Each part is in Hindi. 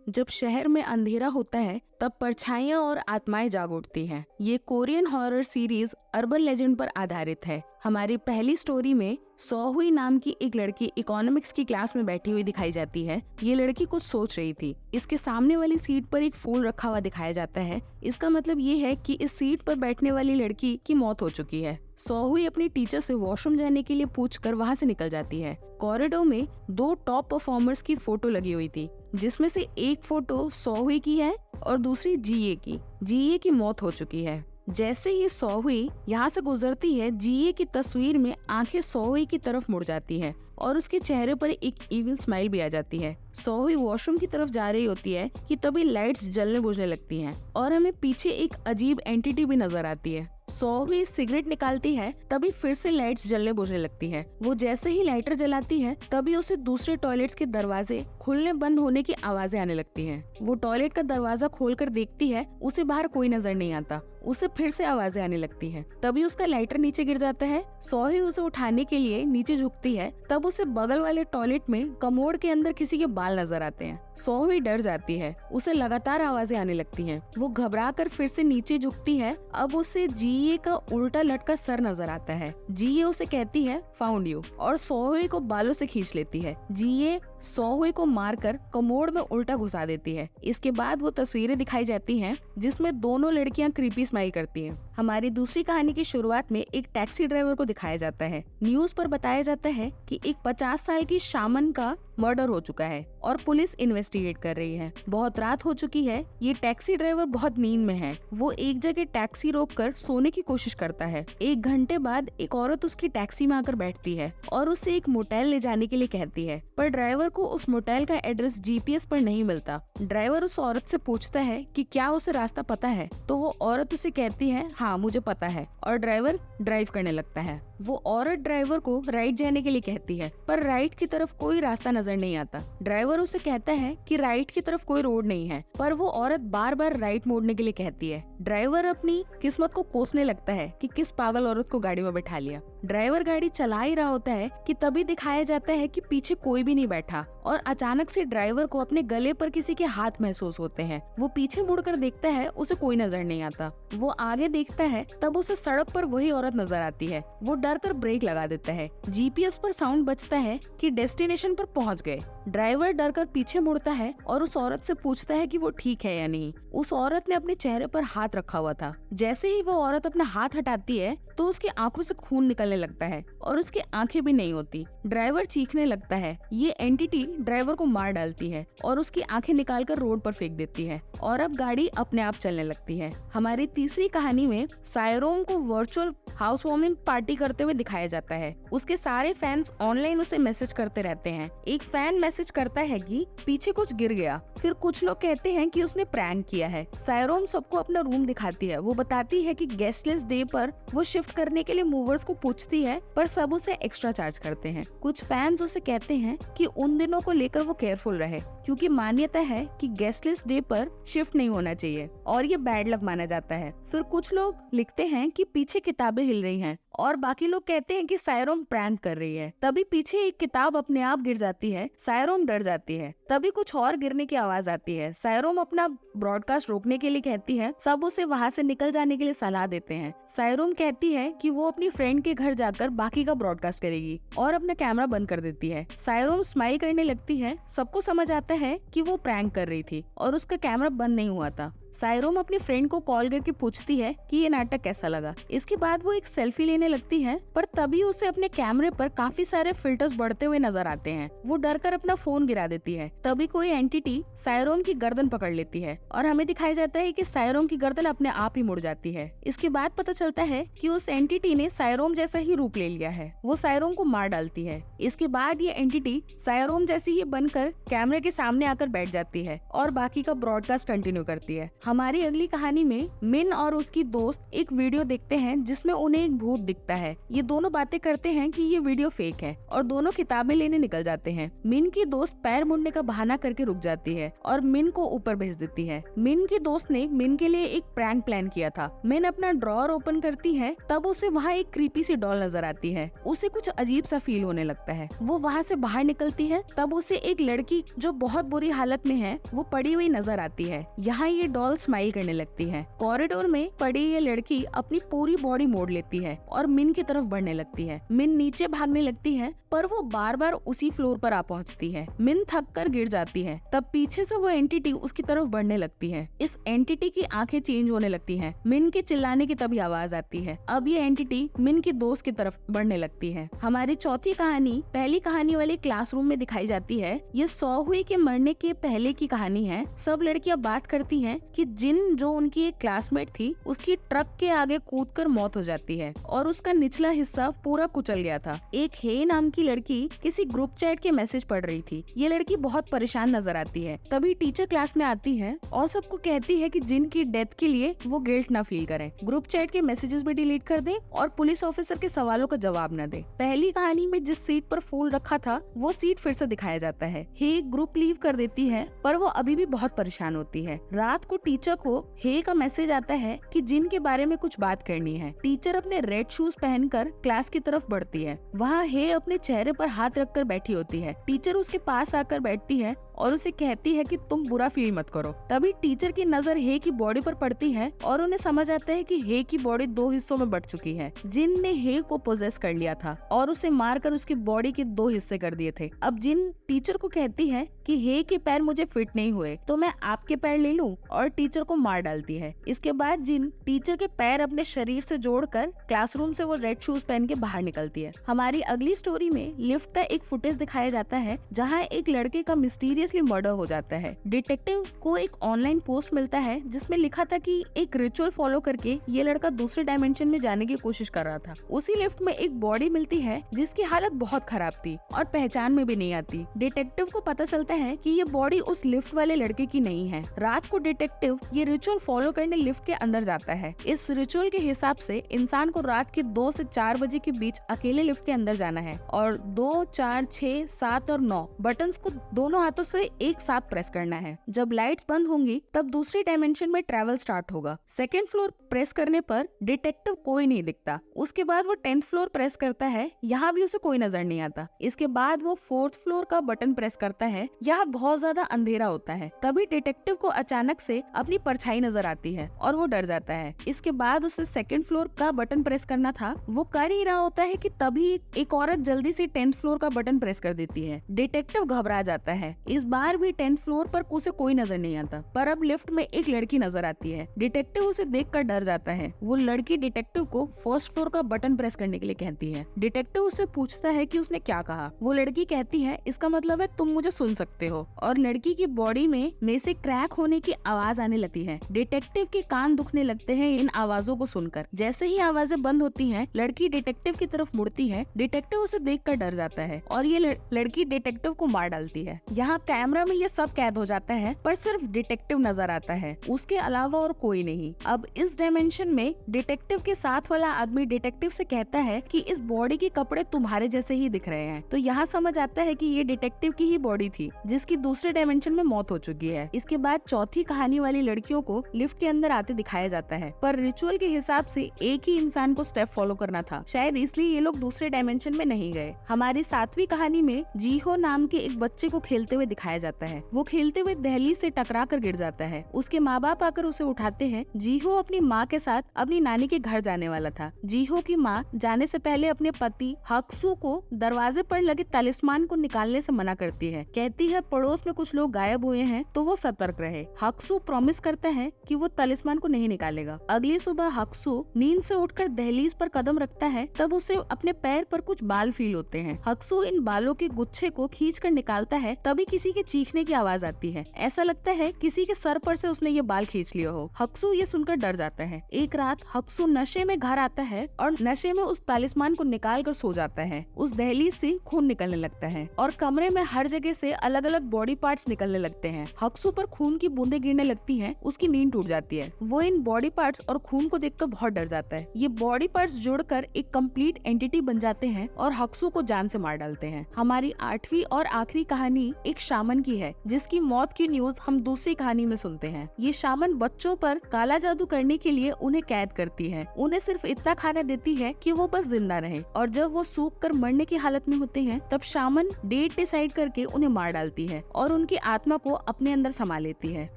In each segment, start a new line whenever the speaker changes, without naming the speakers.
जब शहर में अंधेरा होता है तब परछाइयां और आत्माएं जाग उठती हैं। ये Korean horror series urban legend पर आधारित है। हमारी पहली स्टोरी में सोहुई नाम की एक लड़की इकोनॉमिक्स की क्लास में बैठी हुई दिखाई जाती है। ये लड़की कुछ सोच रही थी। इसके सामने वाली सीट पर एक फूल रखा हुआ दिखाया जाता है। इसका मतलब ये है कि इस सीट पर बैठने वाली लड़की की मौत हो चुकी है। सोहुई अपनी टीचर से वॉशरूम जाने के लिए पूछकर वहाँ से निकल जाती है। कॉरिडोर में 2 टॉप परफॉर्मर्स की फोटो लगी हुई थी, जिसमें से एक फोटो सोहुई की है और दूसरी जीए की। जीए की मौत हो चुकी है। जैसे ही सोहुई यहाँ से गुजरती है, जीए की तस्वीर में आंखें सोहुई की तरफ मुड़ जाती है और उसके चेहरे पर एक इविल स्माइल भी आ जाती है। सोहुई वॉशरूम की तरफ जा रही होती है कि तभी लाइट्स जलने बुझने लगती हैं और हमें पीछे एक अजीब एंटिटी भी नजर आती है। सोहुई सिगरेट निकालती है, तभी फिर से लाइट्स जलने बुझने लगती है। वो जैसे ही लाइटर जलाती है तभी उसे दूसरे टॉयलेट्स के दरवाजे खुलने बंद होने की आवाजें आने लगती हैं। वो टॉयलेट का दरवाजा खोलकर देखती है, उसे बाहर कोई नजर नहीं आता। उसे फिर से आवाजें आने लगती हैं। तभी उसका लाइटर नीचे गिर जाता है। सोहुई उसे उठाने के लिए नीचे झुकती है, तब उसे बगल वाले टॉयलेट में कमोड के अंदर किसी के बाल नजर आते हैं। सोहुई डर जाती है। उसे लगातार आवाजें आने लगती हैं। वो घबरा कर फिर से नीचे झुकती है। अब उसे जीए का उल्टा लटका सर नजर आता है। जीए उसे कहती है फाउंड यू और सोहुई को बालों से खींच लेती है। जीए सोहुई को मारकर कमोड में उल्टा घुसा देती है। इसके बाद वो तस्वीरें दिखाई जाती हैं जिसमें दोनों लड़कियां क्रीपी स्माइल करती हैं। हमारी दूसरी कहानी की शुरुआत में एक टैक्सी ड्राइवर को दिखाया जाता है। न्यूज पर बताया जाता है कि एक 50 साल की शामन का मर्डर हो चुका है और पुलिस इन्वेस्टिगेट कर रही है। बहुत रात हो चुकी है। ये टैक्सी ड्राइवर बहुत नींद में है। वो एक जगह टैक्सी रोककर सोने की कोशिश करता है। 1 घंटे बाद एक औरत उसकी टैक्सी में आकर बैठती है और उसे एक मोटेल ले जाने के लिए कहती है, पर ड्राइवर को उस मोटेल का एड्रेस जीपीएस पर नहीं मिलता। ड्राइवर उस औरत से पूछता है कि क्या उसे रास्ता पता है, तो वो औरत उसे कहती है हाँ मुझे पता है, और ड्राइवर ड्राइव करने लगता है। वो औरत ड्राइवर को राइट जाने के लिए कहती है, पर राइट की तरफ कोई रास्ता नजर नहीं आता। ड्राइवर उसे कहता है कि राइट की तरफ कोई रोड नहीं है, पर वो औरत बार बार राइट मोड़ने के लिए कहती है। ड्राइवर अपनी किस्मत को कोसने लगता है कि किस पागल औरत को गाड़ी में बैठा लिया। ड्राइवर गाड़ी चला ही रहा होता है कि तभी दिखाया जाता है कि पीछे कोई भी नहीं बैठा और अचानक से ड्राइवर को अपने गले पर किसी के हाथ महसूस होते हैं। वो पीछे मुड़कर देखता है, उसे कोई नजर नहीं आता। वो आगे देखता है, तब उसे सड़क पर वही औरत नजर आती है। वो डर कर ब्रेक लगा देता है। जीपीएस पर साउंड बजता है कि डेस्टिनेशन पर पहुंच गए। ड्राइवर डर कर पीछे मुड़ता है और उस औरत से पूछता है कि वो ठीक है या नहीं। उस औरत ने अपने चेहरे पर हाथ रखा हुआ था। जैसे ही वो औरत अपना हाथ हटाती है तो उसकी आंखों से खून निकलने लगता है और उसकी आंखें भी नहीं होती। ड्राइवर चीखने लगता है। ये एंटिटी ड्राइवर को मार डालती है और उसकी आंखें निकालकर रोड पर फेंक देती है और अब गाड़ी अपने आप चलने लगती है। हमारी तीसरी कहानी में सायरोंग को वर्चुअल हाउस वार्मिंग पार्टी करते हुए दिखाया जाता है। उसके सारे फैंस ऑनलाइन उसे मैसेज करते रहते हैं। एक फैन मैसेज करता है कि पीछे कुछ गिर गया। फिर कुछ लोग कहते हैं कि उसने प्रैंक किया है। सायरोंग सबको अपना रूम दिखाती है। वो बताती है कि गेस्टलेस डे पर वो शिफ्ट करने के लिए मूवर्स को पूछती है, पर सब उसे एक्स्ट्रा चार्ज करते हैं। कुछ फैंस उसे कहते हैं कि उन दिनों को लेकर वो केयरफुल रहे, क्योंकि मान्यता है कि गेस्टलेस डे पर शिफ्ट नहीं होना चाहिए और ये बैड लक माना जाता है। फिर कुछ लोग लिखते हैं कि पीछे किताबें हिल रही हैं और बाकी लोग कहते हैं कि सायरोंग प्रैंक कर रही है। तभी पीछे एक किताब अपने आप गिर जाती है। सायरोंग डर जाती है। तभी कुछ और गिरने की आवाज आती है। सायरोंग अपना ब्रॉडकास्ट रोकने के लिए कहती है। सब उसे वहाँ से निकल जाने के लिए सलाह देते हैं। सायरोंग कहती है कि वो अपनी फ्रेंड के घर जाकर बाकी का ब्रॉडकास्ट करेगी और अपना कैमरा बंद कर देती है। सायरोंग स्माइल करने लगती है। सबको समझ आता है कि वो प्रैंक कर रही थी और उसका कैमरा बंद नहीं हुआ था। सायरोंग अपनी फ्रेंड को कॉल करके पूछती है कि ये नाटक कैसा लगा। इसके बाद वो एक सेल्फी लेने लगती है, पर तभी उसे अपने कैमरे पर काफी सारे फिल्टर्स बढ़ते हुए नजर आते हैं। वो डर कर अपना फोन गिरा देती है। तभी कोई एंटिटी सायरोंग की गर्दन पकड़ लेती है और हमें दिखाया जाता है कि सायरोंग की गर्दन अपने आप ही मुड़ जाती है। इसके बाद पता चलता है कि उस एंटिटी ने सायरोंग जैसा ही रूप ले लिया है। वो सायरोंग को मार डालती है। इसके बाद ये एंटिटी सायरोंग जैसी ही बनकर कैमरे के सामने आकर बैठ जाती है और बाकी का ब्रॉडकास्ट कंटिन्यू करती है। हमारी अगली कहानी में मिन और उसकी दोस्त एक वीडियो देखते हैं जिसमें उन्हें एक भूत दिखता है। ये दोनों बातें करते हैं कि ये वीडियो फेक है और दोनों किताबें लेने निकल जाते हैं। मिन की दोस्त पैर मुड़ने का बहाना करके रुक जाती है और मिन को ऊपर भेज देती है। मिन की दोस्त ने मिन के लिए एक प्रैंक प्लान किया था। मिन अपना ड्रॉअर ओपन करती है, तब उसे वहाँ एक क्रीपी सी डॉल नजर आती है। उसे कुछ अजीब सा फील होने लगता है। वो वहाँ से बाहर निकलती है, तब उसे एक लड़की जो बहुत बुरी हालत में है वो पड़ी हुई नजर आती है। यहाँ ये डॉल स्माइल करने लगती है। कॉरिडोर में पड़ी ये लड़की अपनी पूरी बॉडी मोड़ लेती है और मिन की तरफ बढ़ने लगती है। मिन नीचे भागने लगती है, पर वो बार बार उसी फ्लोर पर आ पहुंचती है। मिन थक कर गिर जाती है। तब पीछे से वो एंटिटी उसकी तरफ बढ़ने लगती है। इस एंटिटी की आंखें चेंज होने लगती हैं। मिन के चिल्लाने की तभी आवाज आती है। अब ये एंटिटी मिन की दोस्त की तरफ बढ़ने लगती है। हमारी चौथी कहानी पहली कहानी वाले क्लासरूम में दिखाई जाती है। ये सौहुई के मरने के पहले की कहानी है। सब लड़कियां बात करती हैं कि जिन जो उनकी एक क्लासमेट थी उसकी ट्रक के आगे कूदकर मौत हो जाती है और उसका निचला हिस्सा पूरा कुचल गया था। एक हे नाम की लड़की किसी ग्रुप चैट के मैसेज पढ़ रही थी। ये लड़की बहुत परेशान नजर आती है। तभी टीचर क्लास में आती है और सबको कहती है कि जिन की डेथ के लिए वो गिल्ट ना फील करें, ग्रुप चैट के मैसेजेस भी डिलीट कर दें और पुलिस ऑफिसर के सवालों का जवाब न दे। पहली कहानी में जिस सीट पर फूल रखा था वो सीट फिर से दिखाया जाता है। हे ग्रुप लीव कर देती है, पर वो अभी भी बहुत परेशान होती है। रात को टीचर को हे का मैसेज आता है कि जिन के बारे में कुछ बात करनी है। टीचर अपने रेड शूज पहनकर क्लास की तरफ बढ़ती है। वहाँ हे अपने चेहरे पर हाथ रखकर बैठी होती है। टीचर उसके पास आकर बैठती है और उसे कहती है कि तुम बुरा फील मत करो। तभी टीचर की नजर हे की बॉडी पर पड़ती है और उन्हें समझ आता है कि हे की बॉडी 2 हिस्सों में बट चुकी है। जिन ने हे को पोजेस कर लिया था और उसे मारकर उसकी बॉडी के 2 हिस्से कर दिए थे। अब जिन टीचर को कहती है कि हे के पैर मुझे फिट नहीं हुए तो मैं आपके पैर ले लूं, और टीचर को मार डालती है। इसके बाद जिन टीचर के पैर अपने शरीर से जोड़कर क्लासरूम से वो रेड शूज पहन के बाहर निकलती है। हमारी अगली स्टोरी में लिफ्ट का एक फुटेज दिखाया जाता है जहाँ एक लड़के का मिस्टीरियसली मर्डर हो जाता है। डिटेक्टिव को एक ऑनलाइन पोस्ट मिलता है जिसमें लिखा था कि एक रिचुअल फॉलो करके ये लड़का दूसरे डायमेंशन में जाने की कोशिश कर रहा था। उसी लिफ्ट में एक बॉडी मिलती है जिसकी हालत बहुत खराब थी और पहचान में भी नहीं आती। डिटेक्टिव को पता चलता है कि ये बॉडी उस लिफ्ट वाले लड़के की नहीं है। रात को डिटेक्टिव ये रिचुअल फॉलो करने लिफ्ट के अंदर जाता है। इस रिचुअल के हिसाब से इंसान को रात के 2 से 4 बजे के बीच अकेले लिफ्ट के अंदर जाना है और 2, 4, 6, 7 और 9 बटन्स को दोनों हाथों से एक साथ प्रेस करना है। जब लाइट्स बंद होंगी तब दूसरी डायमेंशन में ट्रैवल स्टार्ट होगा। सेकेंड फ्लोर प्रेस करने पर डिटेक्टिव कोई नहीं दिखता। उसके बाद वो 10th फ्लोर प्रेस करता है, यहाँ भी उसे कोई नजर नहीं आता। इसके बाद वो 4th फ्लोर का बटन प्रेस करता है, यहाँ बहुत ज्यादा अंधेरा होता है। तभी डिटेक्टिव को अचानक से अपनी परछाई नजर आती है और वो डर जाता है। इसके बाद उसे 2nd फ्लोर का बटन प्रेस करना था, वो कर ही रहा होता है कि तभी एक औरत जल्दी से 10th फ्लोर का बटन प्रेस कर देती है। डिटेक्टिव घबरा जाता है। इस बार भी 10th फ्लोर पर उसे कोई नजर नहीं आता, पर अब लिफ्ट में एक लड़की नजर आती है। डिटेक्टिव उसे देखकर डर जाता है। वो लड़की डिटेक्टिव को 1st फ्लोर का बटन प्रेस करने के लिए कहती है। डिटेक्टिव उससे पूछता है कि उसने क्या कहा। वो लड़की कहती है इसका मतलब है तुम मुझे सुन सकते हो, और लड़की की बॉडी में से क्रैक होने की आवाज आने लगती है। डिटेक्टिव के कान दुखने लगते हैं इन आवाजों को सुनकर। जैसे ही आवाजें बंद होती हैं, लड़की डिटेक्टिव की तरफ मुड़ती है। डिटेक्टिव उसे देखकर डर जाता है और ये लड़की डिटेक्टिव को मार डालती है। यहाँ कैमरा में ये सब कैद हो जाता है, पर सिर्फ डिटेक्टिव नजर आता है, उसके अलावा और कोई नहीं। अब इस डायमेंशन में डिटेक्टिव के साथ वाला आदमी डिटेक्टिव से कहता है कि इस बॉडी के कपड़े तुम्हारे जैसे ही दिख रहे हैं। तो यहाँ समझ आता है कि ये डिटेक्टिव की ही बॉडी थी जिसकी दूसरे डायमेंशन में मौत हो चुकी है। इसके बाद चौथी कहानी वाली लड़कियों को लिफ्ट के अंदर आते दिखाया जाता है, पर रिचुअल के हिसाब से एक ही इंसान को स्टेप फॉलो करना था, शायद इसलिए ये लोग दूसरे डायमेंशन में नहीं गए। हमारी 7वीं कहानी में जीहो नाम के एक बच्चे को खेलते हुए दिखाया जाता है। वो खेलते हुए दहलीज से टकरा कर गिर जाता है। उसके माँ बाप आकर उसे उठाते हैं। जीहो अपनी माँ के साथ अपनी नानी के घर जाने वाला था। जीहो की माँ जाने से पहले अपने पति हक्सू को दरवाजे पर लगे तालिस्मान को निकालने से मना करती है। कहती है पड़ोस में कुछ लोग गायब हुए हैं तो वो सतर्क रहे। हक्सू प्रॉमिस करता है कि वो तालिस्मान को नहीं निकालेगा। अगली सुबह हक्सू नींद से उठकर दहलीज पर कदम रखता है, तब उसे अपने पैर पर कुछ बाल फील होते हैं। हक्सू इन बालों के गुच्छे को खींच कर निकालता है, तभी किसी के चीखने की आवाज आती है। ऐसा लगता है किसी के सर पर से उसने ये बाल खींच लिया हो। हक्सू ये सुनकर डर जाता है। एक रात हक्सू नशे में घर आता है और नशे में उस तालिस्मान को निकाल कर सो जाता है। उस दहलीज से खून निकलने लगता है और कमरे में हर जगह से अलग अलग बॉडी पार्ट्स निकलने लगते हैं। हक्सू पर खून की बूंदें गिरने लगती देखती है उसकी नींद टूट जाती है। वो इन बॉडी पार्ट्स और खून को देखकर बहुत डर जाता है। ये बॉडी पार्ट्स जुड़कर एक कंप्लीट एंटिटी बन जाते हैं और हक्सू को जान से मार डालते हैं। हमारी 8वीं और आखिरी कहानी एक शामन की है जिसकी मौत की न्यूज हम दूसरी कहानी में सुनते हैं। ये शामन बच्चों पर काला जादू करने के लिए उन्हें कैद करती है। उन्हें सिर्फ इतना खाना देती है कि वो बस जिंदा रहे और जब वो सूख कर मरने की हालत में होते हैं तब शामन डेट डिसाइड करके उन्हें मार डालती है और उनकी आत्मा को अपने अंदर समा लेती है।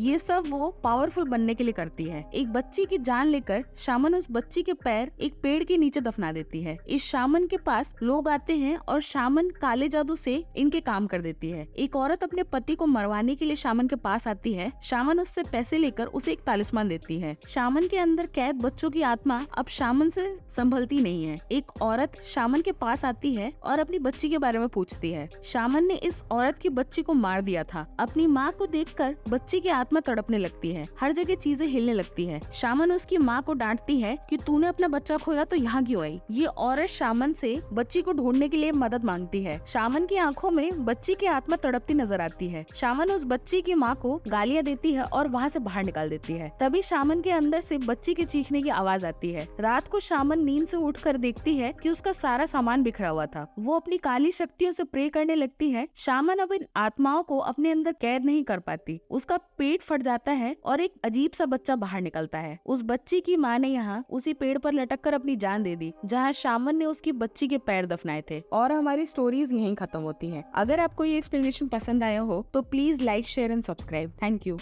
ये सब वो पावरफुल बनने के लिए करती है। एक बच्ची की जान लेकर शामन उस बच्ची के पैर एक पेड़ के नीचे दफना देती है। इस शामन के पास लोग आते हैं और शामन काले जादू से इनके काम कर देती है। एक औरत अपने पति को मरवाने के लिए शामन के पास आती है। शामन उससे पैसे लेकर उसे एक तालिस्मान देती है। शामन के अंदर कैद बच्चों की आत्मा अब शामन से संभलती नहीं है। एक औरत शामन के पास आती है और अपनी बच्ची के बारे में पूछती है। शामन ने इस औरत की बच्ची को मार दिया था। अपनी माँ को देखकर बच्ची की आत्मा तड़पने लगती है। हर जगह चीजें हिलने लगती है। शामन उसकी माँ को डांटती है कि तूने अपना बच्चा खोया तो यहाँ क्यों आई। ये औरत शामन से बच्ची को ढूंढने के लिए मदद मांगती है। शामन की आंखों में बच्ची की आत्मा तड़पती नजर आती है। शामन उस बच्ची की माँ को गालियाँ देती है और वहाँ से बाहर निकाल देती है। तभी शामन के अंदर से बच्ची के चीखने की आवाज आती है। रात को शामन नींद से उठकर देखती है कि उसका सारा सामान बिखरा हुआ था। वो अपनी काली शक्तियों से प्रे करने लगती है। शामन अब इन आत्माओं को अपने अंदर कैद नहीं कर पाती। उसका पेट फट जाता है और एक अजीब सा बच्चा बाहर निकलता है। उस बच्ची की माँ ने यहाँ उसी पेड़ पर लटक कर अपनी जान दे दी जहाँ शामन ने उसकी बच्ची के पैर दफनाए थे। और हमारी स्टोरीज यहीं खत्म होती हैं। अगर आपको ये एक्सप्लेनेशन पसंद आया हो तो please like, share and subscribe. Thank you.